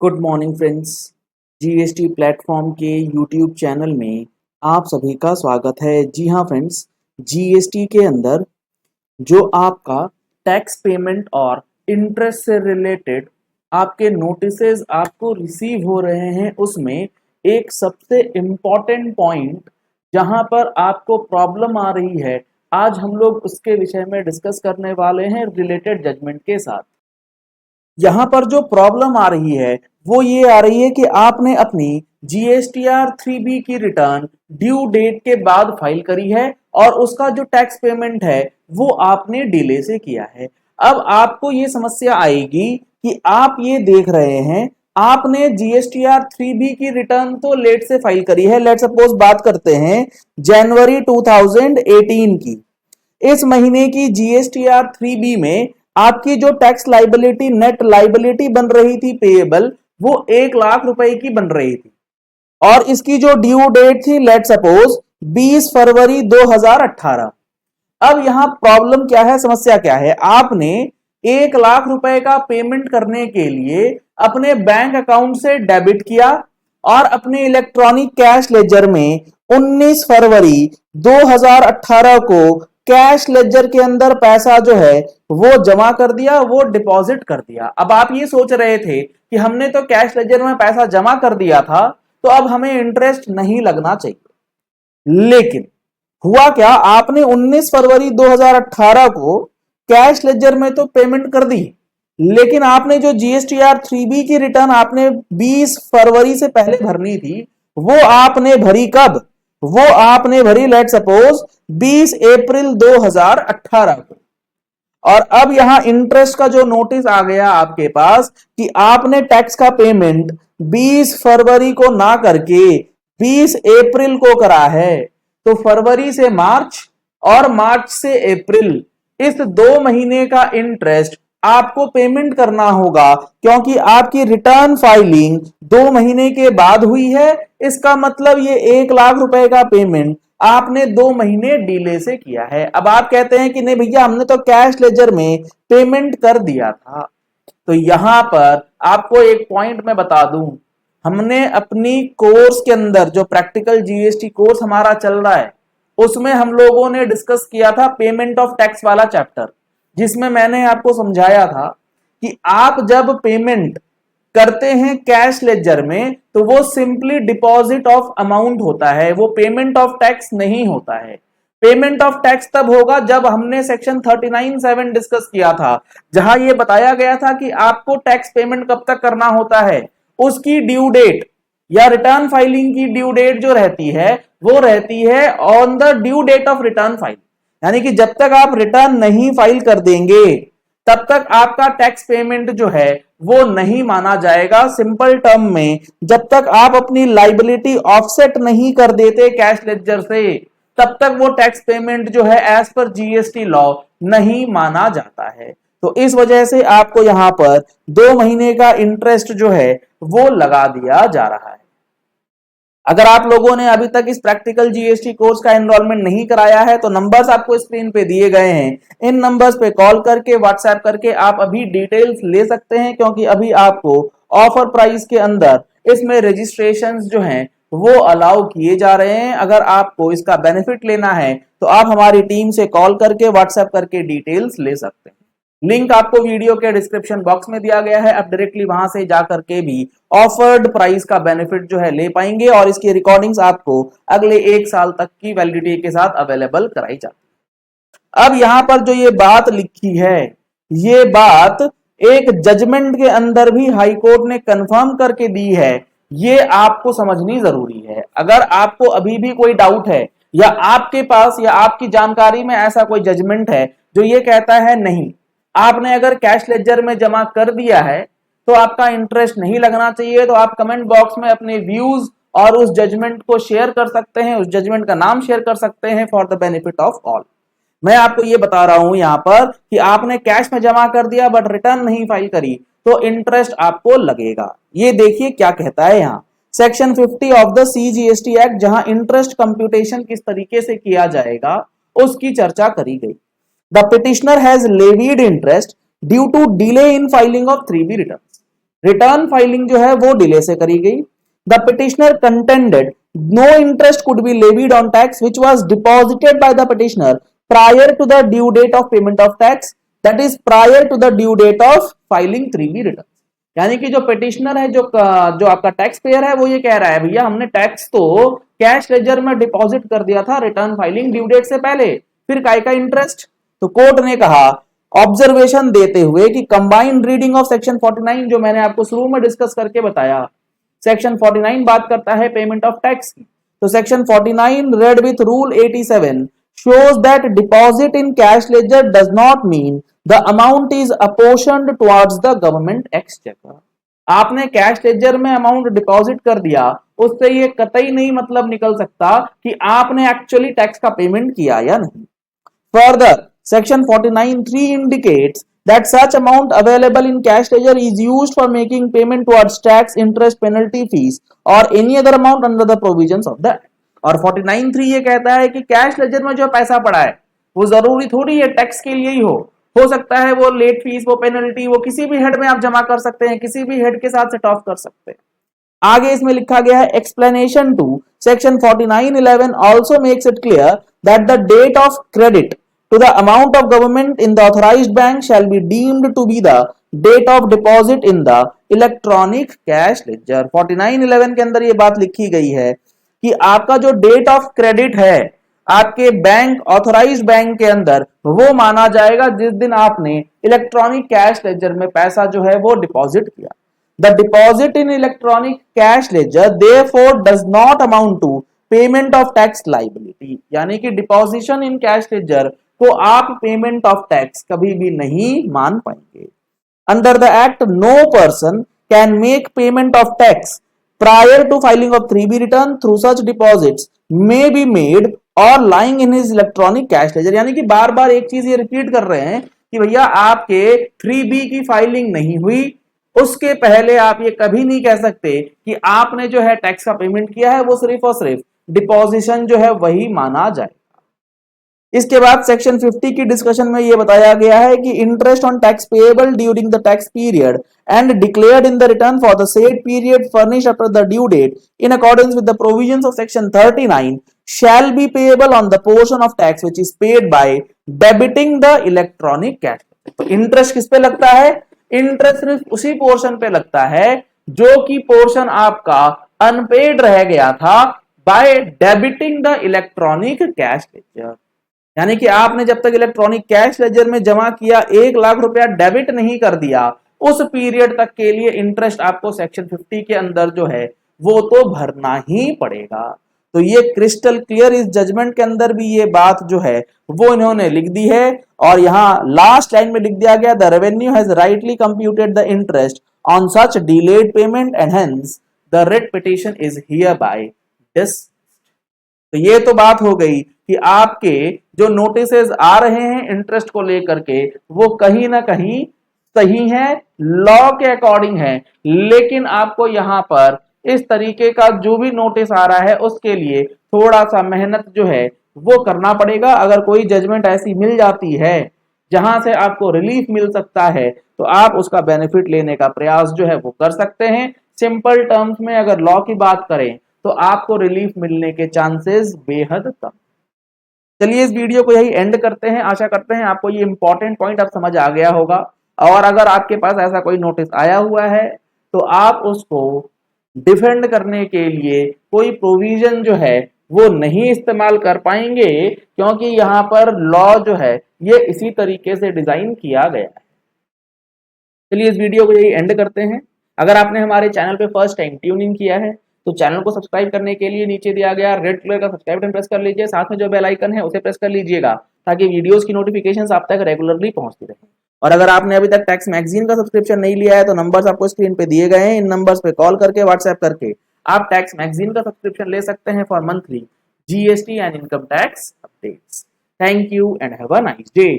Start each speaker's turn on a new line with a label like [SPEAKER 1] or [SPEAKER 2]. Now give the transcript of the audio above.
[SPEAKER 1] Good morning friends. GST platform के YouTube channel में आप सभी का स्वागत है। जी हाँ फ्रेंड्स, जीएसटी के अंदर जो आपका टैक्स पेमेंट और इंटरेस्ट से रिलेटेड आपके नोटिसेस आपको रिसीव हो रहे हैं, उसमें एक सबसे इम्पॉर्टेंट पॉइंट जहां पर आपको प्रॉब्लम आ रही है, आज हम लोग उसके विषय में डिस्कस करने वाले हैं रिलेटेड जजमेंट के साथ। यहाँ पर जो प्रॉब्लम आ रही है वो ये आ रही है कि आपने अपनी जीएसटीआर 3B की रिटर्न ड्यू डेट के बाद फाइल करी है और उसका जो टैक्स पेमेंट है वो आपने डिले से किया है। अब आपको ये समस्या आएगी कि आप ये देख रहे हैं, आपने जीएसटीआर 3B की रिटर्न तो लेट से फाइल करी है। लेट सपोज बात करते हैं जनवरी 2018 की। इस महीने की जीएसटीआर 3B में आपकी जो टैक्स लाइबिलिटी नेट लाइबिलिटी बन रही थी पेएबल, वो 1 लाख रुपए की बन रही थी और इसकी जो ड्यू डेट थी लेट सपोज 20 फरवरी 2018। अब यहां प्रॉब्लम क्या है, समस्या क्या है, आपने 1 लाख रुपए का पेमेंट करने के लिए अपने बैंक अकाउंट से डेबिट किया और अपने इलेक्ट्रॉनिक कैश लेजर में 19 फरवरी 2018 को कैश लेजर के अंदर पैसा जो है वो जमा कर दिया, वो डिपॉजिट कर दिया। अब आप ये सोच रहे थे कि हमने तो कैश लेजर में पैसा जमा कर दिया था, तो अब हमें इंटरेस्ट नहीं लगना चाहिए। लेकिन हुआ क्या, आपने 19 फरवरी 2018 को कैश लेजर में तो पेमेंट कर दी, लेकिन आपने जो जीएसटीआर 3B की रिटर्न आपने 20 फरवरी से पहले भरनी थी, वो आपने भरी कब? वो आपने भरी लेट सपोज 20 अप्रैल 2018 को। और अब यहां इंटरेस्ट का जो नोटिस आ गया आपके पास कि आपने टैक्स का पेमेंट 20 फरवरी को ना करके 20 अप्रैल को करा है, तो फरवरी से मार्च और मार्च से अप्रैल, इस 2 महीने का इंटरेस्ट आपको पेमेंट करना होगा, क्योंकि आपकी रिटर्न फाइलिंग 2 महीने के बाद हुई है। इसका मतलब ये 1 लाख रुपए का पेमेंट आपने 2 महीने डिले से किया है। अब आप कहते हैं कि नहीं भैया, हमने तो कैश लेजर में पेमेंट कर दिया था। तो यहां पर आपको एक पॉइंट मैं बता दूं, हमने अपनी कोर्स के अंदर जो प्रैक्टिकल जीएसटी कोर्स हमारा चल रहा है, उसमें हम लोगों ने डिस्कस किया था पेमेंट ऑफ टैक्स वाला चैप्टर, जिसमें मैंने आपको समझाया था कि आप जब पेमेंट करते हैं कैश लेजर में तो वो सिंपली डिपॉजिट ऑफ अमाउंट होता है, वो पेमेंट ऑफ टैक्स नहीं होता है। पेमेंट ऑफ टैक्स तब होगा जब हमने सेक्शन 39(7) डिस्कस किया था, जहां ये बताया गया था कि आपको टैक्स पेमेंट कब तक करना होता है, उसकी ड्यू डेट या रिटर्न फाइलिंग की ड्यू डेट जो रहती है वो रहती है on the due date of return file. यानी कि जब तक आप रिटर्न नहीं फाइल कर देंगे तब तक आपका टैक्स पेमेंट जो है वो नहीं माना जाएगा। सिंपल टर्म में, जब तक आप अपनी लाइबिलिटी ऑफसेट नहीं कर देते कैश लेजर से, तब तक वो टैक्स पेमेंट जो है एज पर जीएसटी लॉ नहीं माना जाता है। तो इस वजह से आपको यहां पर 2 महीने का इंटरेस्ट जो है वो लगा दिया जा रहा है। अगर आप लोगों ने अभी तक इस प्रैक्टिकल जीएसटी कोर्स का एनरोलमेंट नहीं कराया है, तो नंबर्स आपको स्क्रीन पे दिए गए हैं, इन नंबर्स पे कॉल करके व्हाट्सएप करके आप अभी डिटेल्स ले सकते हैं, क्योंकि अभी आपको ऑफर प्राइस के अंदर इसमें रजिस्ट्रेशंस जो हैं वो अलाउ किए जा रहे हैं। अगर आपको इसका बेनिफिट लेना है तो आप हमारी टीम से कॉल करके व्हाट्सएप करके डिटेल्स ले सकते हैं। लिंक आपको वीडियो के डिस्क्रिप्शन बॉक्स में दिया गया है, आप डायरेक्टली वहां से जाकर के भी ऑफर्ड प्राइस का बेनिफिट जो है ले पाएंगे और इसकी रिकॉर्डिंग्स आपको अगले 1 साल तक की वैलिडिटी के साथ अवेलेबल कराई जाती है। अब यहां पर जो ये बात लिखी है, ये बात एक जजमेंट के अंदर भी हाई कोर्ट ने कंफर्म करके दी है, ये आपको समझनी जरूरी है। अगर आपको अभी भी कोई डाउट है या आपके पास या आपकी जानकारी में ऐसा कोई जजमेंट है जो ये कहता है नहीं, आपने अगर कैश लेजर में जमा कर दिया है तो आपका इंटरेस्ट नहीं लगना चाहिए, तो आप कमेंट बॉक्स में अपने व्यूज और उस जजमेंट को शेयर कर सकते हैं, उस जजमेंट का नाम शेयर कर सकते हैं for the benefit of all. मैं आपको ये बता रहा हूं यहां पर कि आपने कैश में जमा कर दिया बट रिटर्न नहीं फाइल करी तो इंटरेस्ट आपको लगेगा। ये देखिए क्या कहता है यहां section 50 of the CGST act, जहां इंटरेस्ट कंप्यूटेशन किस तरीके से किया जाएगा उसकी चर्चा करी गई। The petitioner has levied interest due to delay in filing of 3B return. Return filing जो है वो डिले से करी गई। The petitioner contended no interest could be levied on tax which was deposited by the petitioner prior to the due date of payment of tax, that is prior to the due date of filing 3B return. यानी कि जो petitioner है, जो आपका tax payer है, वो ये कह रहा है भैया हमने टैक्स तो कैश लेजर में डिपॉजिट कर दिया था रिटर्न फाइलिंग ड्यू डेट से पहले, फिर काय का इंटरेस्ट। तो कोर्ट ने कहा ऑब्जर्वेशन देते हुए कि कंबाइंड रीडिंग ऑफ सेक्शन 49 जो मैंने आपको शुरू में डिस्कस करके बताया, सेक्शन 49 बात करता है पेमेंट ऑफ टैक्स की, तो section 49 red with rule 87 shows that deposit in cash ledger does not mean the amount is apportioned towards the government exchequer। आपने कैश लेजर में अमाउंट डिपॉजिट कर दिया, उससे ये कतई नहीं मतलब निकल सकता कि आपने एक्चुअली टैक्स का पेमेंट किया या नहीं। Further, section 49(3) indicates that such amount available in cash ledger is used for making payment towards tax, interest, penalty, fees or any other amount under the provisions of the act। और 49(3) ये कहता है कि cash ledger में जो पैसा पड़ा है वो जरूरी थोड़ी है टैक्स के लिए ही हो सकता है वो लेट फीस, वो पेनल्टी, वो किसी भी हेड में आप जमा कर सकते हैं, किसी भी हेड के साथ सेट ऑफ कर सकते हैं। आगे इसमें लिखा गया है explanation to section 49(11) also makes it clear that the date of credit to the amount of government in the authorized bank shall be deemed to be the date of deposit in the electronic cash ledger। 49(11) के अंदर ये बात लिखी गई है कि आपका जो डेट ऑफ क्रेडिट है आपके बैंक, ऑथोराइज्ड बैंक के अंदर, वो माना जाएगा जिस दिन आपने इलेक्ट्रॉनिक कैश लेजर में पैसा जो है वो डिपॉजिट किया। The deposit in electronic cash ledger therefore does not amount to payment of tax liability। यानी कि डिपॉजिशन इन कैश लेजर को आप पेमेंट ऑफ टैक्स कभी भी नहीं मान पाएंगे। Under the act, no person can make payment of tax prior to filing of 3B return through such deposits may be made or lying in his electronic cash ledger। यानी कि बार बार एक चीज ये रिपीट कर रहे हैं कि भैया आपके 3B की फाइलिंग नहीं हुई, उसके पहले आप ये कभी नहीं कह सकते कि आपने जो है टैक्स का पेमेंट किया है, वो सिर्फ और सिर्फ डिपॉजिशन जो है वही माना जाएगा। इसके बाद सेक्शन 50 की डिस्कशन में ये बताया गया है कि interest on tax payable during the tax period and declared in the return for the said period furnished after the due date in accordance with the provisions of section 39 shall be payable on the portion of tax which is paid by debiting the electronic cash. तो interest किस पे लगता है? Interest सिर्फ उसी portion पे लगता है जो कि पोर्शन आपका अनपेड रह गया था bye debiting the electronic cash ledger. यानी कि आपने जब तक इलेक्ट्रॉनिक कैश लेजर में जमा किया 1 लाख रुपया डेबिट नहीं कर दिया, उस पीरियड तक के लिए इंटरेस्ट आपको सेक्शन 50 के अंदर जो है वो तो भरना ही पड़ेगा। तो ये क्रिस्टल क्लियर इस जजमेंट के अंदर भी ये बात जो है वो इन्होंने लिख दी है। और यहां लास्ट लाइन में लिख दिया गया the revenue has rightly computed the interest on such delayed payment and hence the writ petition is here bye dismissed. तो ये तो बात हो गई कि आपके जो नोटिसेस आ रहे हैं इंटरेस्ट को लेकर के वो कहीं ना कहीं सही है, लॉ के अकॉर्डिंग है, लेकिन आपको यहां पर इस तरीके का जो भी नोटिस आ रहा है उसके लिए थोड़ा सा मेहनत जो है वो करना पड़ेगा। अगर कोई जजमेंट ऐसी मिल जाती है जहां से आपको रिलीफ मिल सकता है तो आप उसका बेनिफिट लेने का प्रयास जो है वो कर सकते हैं। सिंपल टर्म्स में अगर लॉ की बात करें तो आपको रिलीफ मिलने के चांसेस बेहद कम। चलिए इस वीडियो को यही एंड करते हैं। आशा करते हैं आपको ये इंपॉर्टेंट पॉइंट अब समझ आ गया होगा। और अगर आपके पास ऐसा कोई नोटिस आया हुआ है तो आप उसको डिफेंड करने के लिए कोई प्रोविजन जो है वो नहीं इस्तेमाल कर पाएंगे, क्योंकि यहाँ पर लॉ जो है ये इसी तरीके से डिजाइन किया गया है। चलिए इस वीडियो को यही एंड करते हैं। अगर आपने हमारे चैनल पे फर्स्ट टाइम ट्यून इन किया है तो चैनल को सब्सक्राइब करने के लिए नीचे दिया गया रेड कलर का सब्सक्राइब बटन प्रेस कर लीजिए, साथ में जो बेल आइकन है उसे प्रेस कर लीजिएगा ताकि वीडियोस की नोटिफिकेशंस आप तक रेगुलरली पहुंचती रहे। और अगर आपने अभी तक टैक्स मैगजीन का सब्सक्रिप्शन नहीं लिया है तो नंबर्स आपको स्क्रीन पे दिए गए हैं, इन नंबर्स पे कॉल करके व्हाट्सएप करके आप टैक्स मैगजीन का सब्सक्रिप्शन ले सकते हैं for monthly GST and income tax updates. Thank you and have a nice day.